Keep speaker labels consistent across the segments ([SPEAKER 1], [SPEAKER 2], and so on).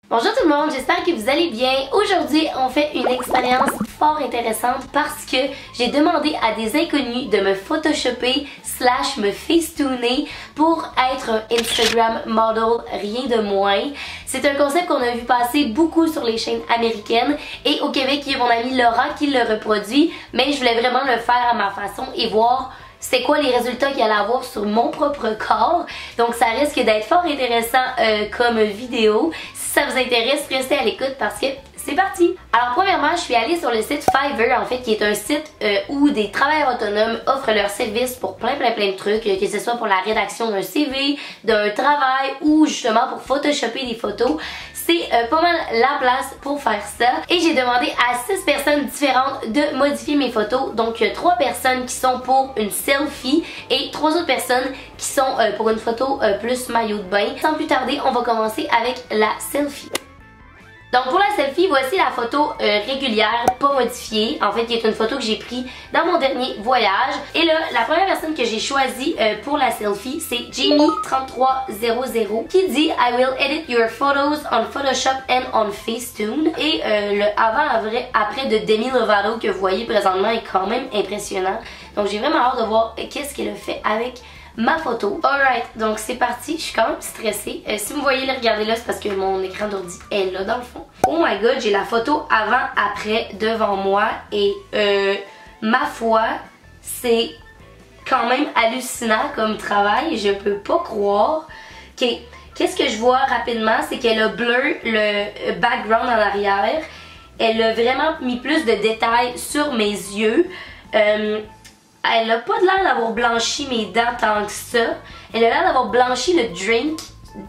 [SPEAKER 1] Bonjour tout le monde, j'espère que vous allez bien. Aujourd'hui, on fait une expérience fort intéressante parce que j'ai demandé à des inconnus de me photoshopper / me facetooner pour être un Instagram model, rien de moins. C'est un concept qu'on a vu passer beaucoup sur les chaînes américaines et au Québec, il y a mon amie Laura qui le reproduit, mais je voulais vraiment le faire à ma façon et voir c'est quoi les résultats qu'il allait avoir sur mon propre corps. Donc ça risque d'être fort intéressant comme vidéo. Si ça vous intéresse, restez à l'écoute parce que c'est parti! Alors premièrement, je suis allée sur le site Fiverr, en fait, qui est un site où des travailleurs autonomes offrent leurs services pour plein de trucs, que ce soit pour la rédaction d'un CV, d'un travail ou justement pour photoshopper des photos. C'est pas mal la place pour faire ça. Et j'ai demandé à 6 personnes différentes de modifier mes photos. Donc 3 personnes qui sont pour une selfie et 3 autres personnes qui sont pour une photo plus maillot de bain. Sans plus tarder, on va commencer avec la selfie. Donc pour la selfie, voici la photo régulière, pas modifiée, en fait qui est une photo que j'ai prise dans mon dernier voyage. Et là, la première personne que j'ai choisie pour la selfie, c'est Jamie3300 qui dit I will edit your photos on Photoshop and on Facetune. Et le avant-après de Demi Lovato que vous voyez présentement est quand même impressionnant. Donc j'ai vraiment hâte de voir qu'est-ce qu'elle a fait avec ma photo. Alright, donc c'est parti. Je suis quand même stressée. Si vous voyez les regarder là, c'est parce que mon écran d'ordi est là dans le fond. Oh my god, j'ai la photo avant-après devant moi et ma foi, c'est quand même hallucinant comme travail. Je peux pas croire. Ok, qu'est-ce que je vois rapidement, c'est qu'elle a bleu le background en arrière. Elle a vraiment mis plus de détails sur mes yeux. Elle a pas l'air d'avoir blanchi mes dents tant que ça. Elle a l'air d'avoir blanchi le drink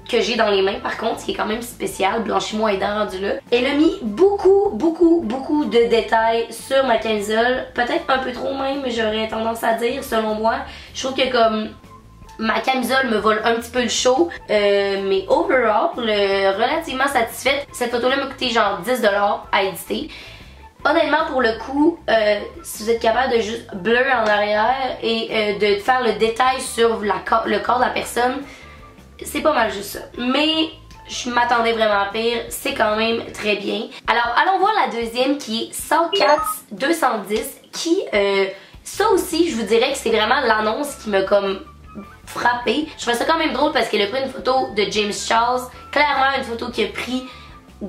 [SPEAKER 1] que j'ai dans les mains par contre, ce qui est quand même spécial. Blanchis-moi les dents rendu là. Elle a mis beaucoup de détails sur ma camisole. Peut-être un peu trop même, j'aurais tendance à dire selon moi. Je trouve que comme ma camisole me vole un petit peu le show. Mais overall, relativement satisfaite. Cette photo-là m'a coûté genre 10$ à éditer. Honnêtement, pour le coup, si vous êtes capable de juste blur en arrière et de faire le détail sur le corps de la personne, c'est pas mal juste ça. Mais je m'attendais vraiment à pire, c'est quand même très bien. Alors, allons voir la deuxième qui est Saltcats 210 qui, ça aussi, je vous dirais que c'est vraiment l'annonce qui m'a comme frappée. Je trouve ça quand même drôle parce qu'elle a pris une photo de James Charles, clairement une photo qu'il a pris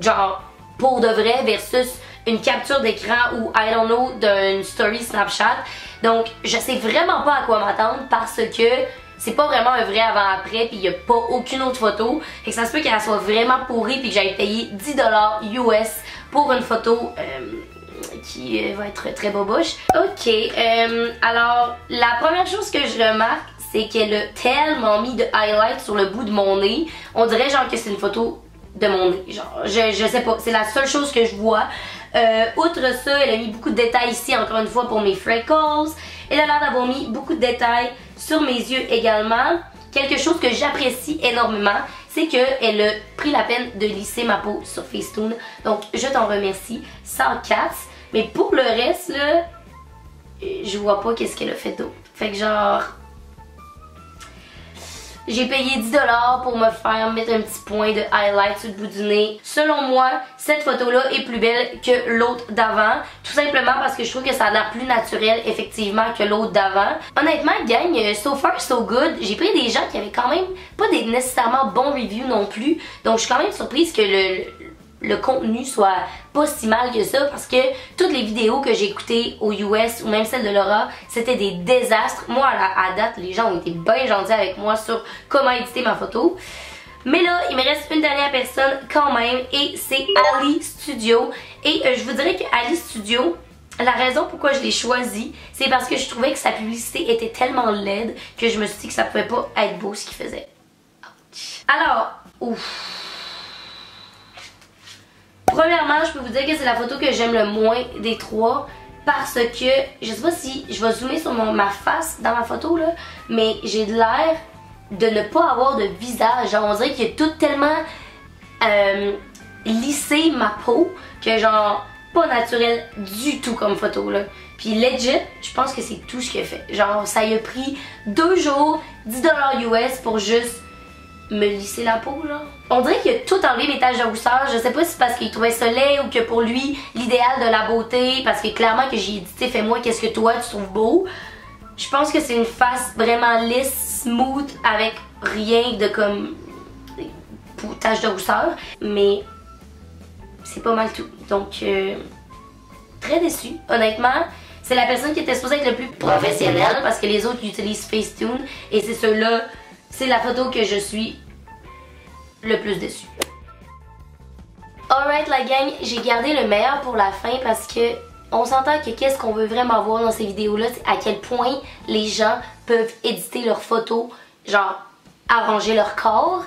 [SPEAKER 1] genre pour de vrai versus une capture d'écran ou I don't know d'une story Snapchat. Donc je sais vraiment pas à quoi m'attendre parce que c'est pas vraiment un vrai avant-après puis il y a pas aucune autre photo. Fait que ça se peut qu'elle soit vraiment pourrie puis que j'aille payer 10$ US pour une photo qui va être très boboche. Ok, alors la première chose que je remarque, c'est qu'elle a tellement mis de highlights sur le bout de mon nez. On dirait genre que c'est une photo de mon nez, genre je sais pas, c'est la seule chose que je vois. Outre ça, elle a mis beaucoup de détails ici encore une fois pour mes freckles. Elle a l'air d'avoir mis beaucoup de détails sur mes yeux également. Quelque chose que j'apprécie énormément, c'est qu'elle a pris la peine de lisser ma peau sur Facetune. Donc je t'en remercie, Saltcats. Mais pour le reste là, je vois pas qu'est-ce qu'elle a fait d'autre. Fait que genre, j'ai payé 10$ pour me faire mettre un petit point de highlight sur le bout du nez. Selon moi, cette photo-là est plus belle que l'autre d'avant. Tout simplement parce que je trouve que ça a l'air plus naturel, effectivement, que l'autre d'avant. Honnêtement, gang, so far so good. J'ai pris des gens qui avaient quand même pas des nécessairement bons reviews non plus. Donc je suis quand même surprise que le contenu soit pas si mal que ça parce que toutes les vidéos que j'ai écoutées aux US ou même celle de Laura, c'était des désastres. Moi à date, les gens ont été bien gentils avec moi sur comment éditer ma photo. Mais là, il me reste une dernière personne quand même et c'est Ali Studio. Et je vous dirais que Ali Studio, la raison pourquoi je l'ai choisi, c'est parce que je trouvais que sa publicité était tellement laide que je me suis dit que ça pouvait pas être beau ce qu'il faisait. Ouch. Alors, ouf. Premièrement, je peux vous dire que c'est la photo que j'aime le moins des trois parce que, je sais pas si je vais zoomer sur ma face dans ma photo là, mais j'ai de l'air de ne pas avoir de visage. Genre on dirait qu'il y a tout tellement lissé ma peau que genre pas naturel du tout comme photo là. Puis legit, je pense que c'est tout ce qu'il a fait. Genre ça y a pris 2 jours, 10$ US pour juste me lisser la peau, genre. On dirait qu'il a tout enlevé mes taches de rousseur. Je sais pas si c'est parce qu'il trouvait ça laid ou que pour lui, l'idéal de la beauté, parce que clairement que j'ai dit, fais-moi qu'est-ce que toi tu trouves beau. Je pense que c'est une face vraiment lisse, smooth, avec rien de comme taches de rousseur. Mais c'est pas mal tout. Donc, très déçue, honnêtement. C'est la personne qui était supposée être le plus professionnelle parce que les autres utilisent Facetune et c'est ceux-là, c'est la photo que je suis le plus déçue. Alright la gang, j'ai gardé le meilleur pour la fin parce que on s'entend que qu'est-ce qu'on veut vraiment voir dans ces vidéos-là, c'est à quel point les gens peuvent éditer leurs photos, genre arranger leur corps.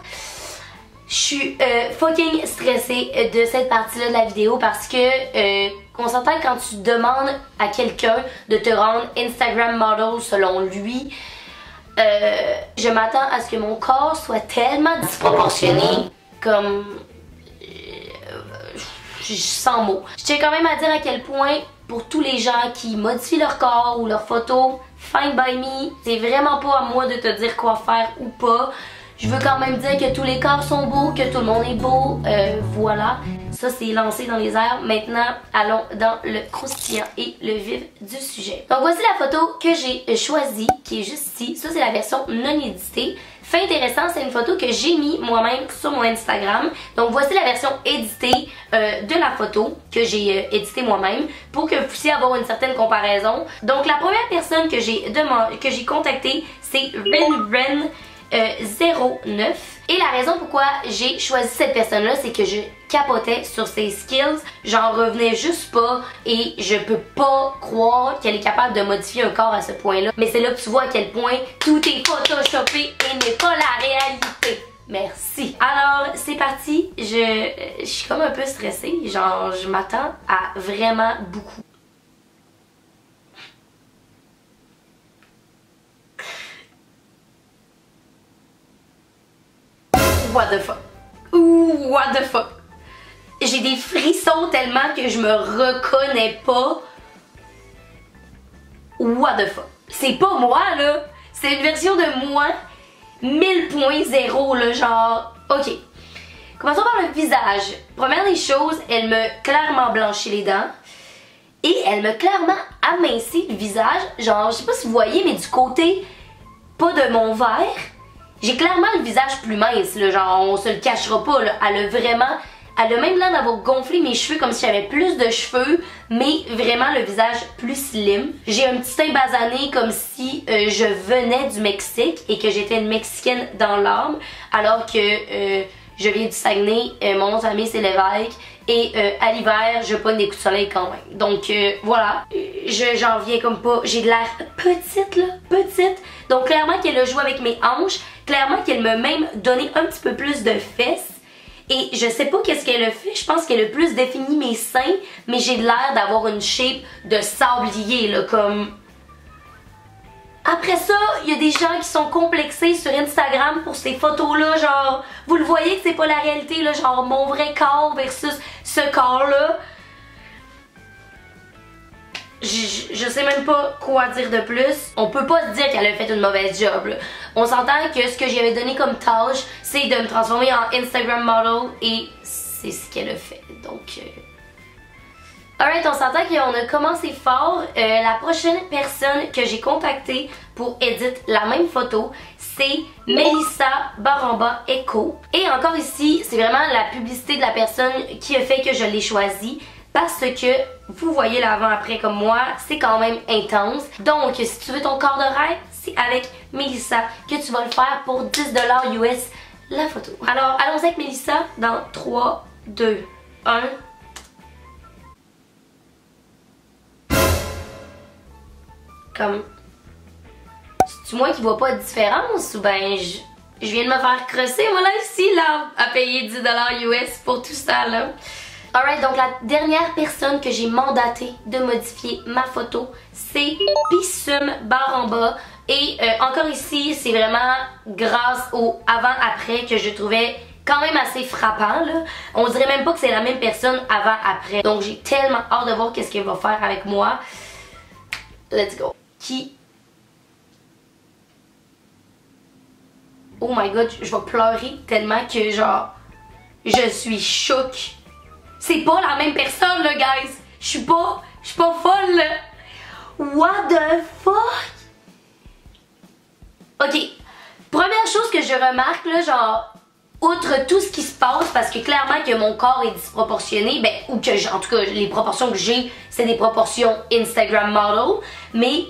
[SPEAKER 1] Je suis fucking stressée de cette partie-là de la vidéo parce que on s'entend quand tu demandes à quelqu'un de te rendre Instagram model selon lui, je m'attends à ce que mon corps soit tellement disproportionné comme sans mots. Je tiens quand même à dire à quel point pour tous les gens qui modifient leur corps ou leurs photos, fine by me, c'est vraiment pas à moi de te dire quoi faire ou pas. Je veux quand même dire que tous les corps sont beaux, que tout le monde est beau, voilà. Ça c'est lancé dans les airs. Maintenant, allons dans le croustillant et le vif du sujet. Donc voici la photo que j'ai choisie, qui est juste ici. Ça c'est la version non éditée. Fait intéressant, c'est une photo que j'ai mis moi-même sur mon Instagram. Donc voici la version éditée de la photo que j'ai éditée moi-même pour que vous puissiez avoir une certaine comparaison. Donc la première personne que j'ai contactée, c'est Ren 09 et la raison pourquoi j'ai choisi cette personne là, c'est que je capotais sur ses skills, j'en revenais juste pas et je peux pas croire qu'elle est capable de modifier un corps à ce point là, mais c'est là que tu vois à quel point tout est photoshopé et n'est pas la réalité. Merci. Alors c'est parti, je suis comme un peu stressée, genre je m'attends à vraiment beaucoup. What the fuck? Ouh, what the fuck? J'ai des frissons tellement que je me reconnais pas. What the fuck? C'est pas moi là. C'est une version de moi 1000.0 là, genre. Ok. Commençons par le visage. Première des choses, elle me clairement blanchit les dents. Et elle me clairement amincit le visage. Genre, je sais pas si vous voyez, mais du côté pas de mon verre. J'ai clairement le visage plus mince, là, genre on se le cachera pas, là. Elle a même l'air d'avoir gonflé mes cheveux comme si j'avais plus de cheveux, mais vraiment le visage plus slim. J'ai un petit teint basané comme si je venais du Mexique et que j'étais une Mexicaine dans l'âme, alors que je viens du Saguenay, mon nom de famille c'est Lévesque, et à l'hiver, je pogne des coups de soleil quand même. Donc voilà, j'en viens comme pas, j'ai de l'air petite là, petite. Donc clairement qu'elle a joué avec mes hanches, clairement qu'elle m'a même donné un petit peu plus de fesses. Et je sais pas qu'est-ce qu'elle a fait, je pense qu'elle a plus défini mes seins, mais j'ai de l'air d'avoir une shape de sablier là, comme... Après ça, il y a des gens qui sont complexés sur Instagram pour ces photos-là, genre, vous le voyez que c'est pas la réalité, là, genre mon vrai corps versus ce corps-là. Je sais même pas quoi dire de plus. On peut pas se dire qu'elle a fait une mauvaise job, là. On s'entend que ce que j'avais donné comme tâche, c'est de me transformer en Instagram model et c'est ce qu'elle a fait, donc... Alright, on s'entend qu'on a commencé fort. La prochaine personne que j'ai contactée pour éditer la même photo, c'est Melissa Baramba Echo. Et encore ici, c'est vraiment la publicité de la personne qui a fait que je l'ai choisie. Parce que vous voyez l'avant-après comme moi, c'est quand même intense. Donc, si tu veux ton corps de rêve, c'est avec Melissa que tu vas le faire pour 10$ US la photo. Alors, allons-y avec Melissa dans 3, 2, 1... Comme, c'est-tu moi qui vois pas de différence ou ben je viens de me faire crosser moi là ici là à payer 10$ US pour tout ça là. Alright, donc la dernière personne que j'ai mandaté de modifier ma photo, c'est Pissum Baramba. Et encore ici, c'est vraiment grâce au avant-après que je trouvais quand même assez frappant là. On dirait même pas que c'est la même personne avant-après. Donc j'ai tellement hâte de voir qu'est-ce qu'elle va faire avec moi. Let's go. Qui oh my god, je vais pleurer tellement que genre, je suis choquée. C'est pas la même personne là, guys. Je suis pas folle là. What the fuck? Ok, première chose que je remarque là, genre, outre tout ce qui se passe, parce que clairement que mon corps est disproportionné, ben, ou que en tout cas, les proportions que j'ai, c'est des proportions Instagram model, mais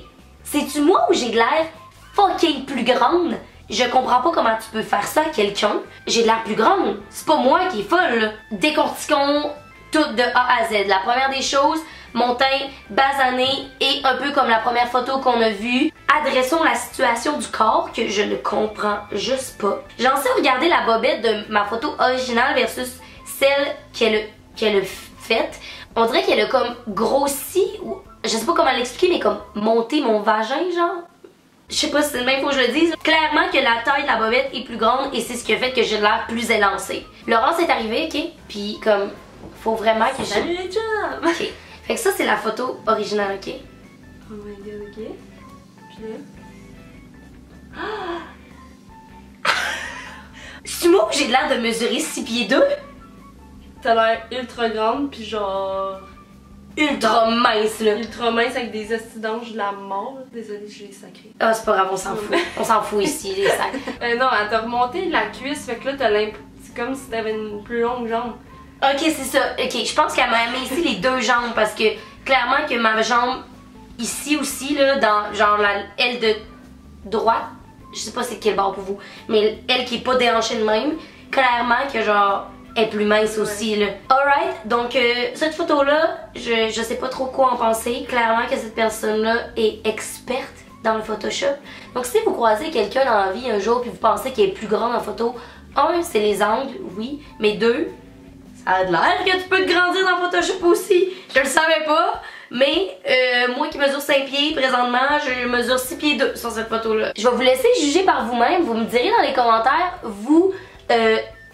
[SPEAKER 1] c'est-tu moi où j'ai de l'air fucking plus grande? Je comprends pas comment tu peux faire ça à quelqu'un. J'ai de l'air plus grande. C'est pas moi qui est folle, là. Décortiquons tout de A à Z. La première des choses, mon teint basané et un peu comme la première photo qu'on a vue. Adressons la situation du corps que je ne comprends juste pas. J'en sais regarder la bobette de ma photo originale versus celle qu'elle a faite. On dirait qu'elle a comme grossi, ou je sais pas comment l'expliquer, mais comme monté mon vagin, genre. Je sais pas si c'est le même faut que je le dise. Clairement que la taille de la bobette est plus grande et c'est ce qui a fait que j'ai l'air plus élancée. Laurence est arrivée, ok? Puis comme, faut vraiment que
[SPEAKER 2] Salut les chums!
[SPEAKER 1] Ok. Fait que ça, c'est la photo originale, ok?
[SPEAKER 2] Oh my god, ok. Puis là...
[SPEAKER 1] C'est moi où j'ai l'air de mesurer 6 pieds 2?
[SPEAKER 2] T'as l'air ultra grande, puis genre...
[SPEAKER 1] Ultra mince, là.
[SPEAKER 2] Ultra mince avec des ostidanges de la mort. Désolée, je l'ai sacré.
[SPEAKER 1] Ah, c'est pas grave, on s'en fout. On s'en fout ici, les sacs.
[SPEAKER 2] Non, elle t'a remonté la cuisse, fait que là, t'as l'impression... C'est comme si t'avais une plus longue jambe.
[SPEAKER 1] Ok, c'est ça. Ok, je pense qu'elle m'a mis ici les deux jambes parce que clairement que ma jambe ici aussi, là, dans genre la aile de droite, je sais pas c'est quel bord pour vous, mais elle qui est pas déhanchée de même, clairement que genre elle est plus mince aussi, là. Alright, donc cette photo-là, je sais pas trop quoi en penser. Clairement que cette personne-là est experte dans le Photoshop. Donc si vous croisez quelqu'un dans la vie un jour puis vous pensez qu'elle est plus grande en photo, un, c'est les angles, oui, mais deux, ça a de l'air que tu peux te grandir dans Photoshop aussi. Je le savais pas, mais moi qui mesure 5 pieds présentement, je mesure 6 pieds 2 sur cette photo-là. Je vais vous laisser juger par vous-même. Vous me direz dans les commentaires, vous,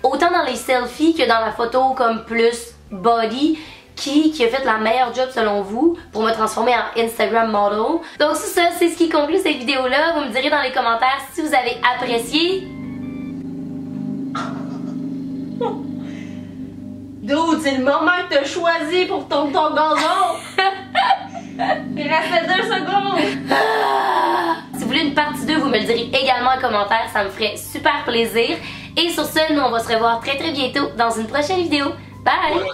[SPEAKER 1] autant dans les selfies que dans la photo comme plus body, qui a fait la meilleure job selon vous pour me transformer en Instagram model. Donc c'est ça, c'est ce qui conclut cette vidéo-là. Vous me direz dans les commentaires si vous avez apprécié.
[SPEAKER 2] Dude, c'est le moment que t'as choisi pour ton gazon! Il restait 2 secondes!
[SPEAKER 1] Si vous voulez une partie 2, vous me le direz également en commentaire, ça me ferait super plaisir. Et sur ce, nous on va se revoir très bientôt dans une prochaine vidéo. Bye!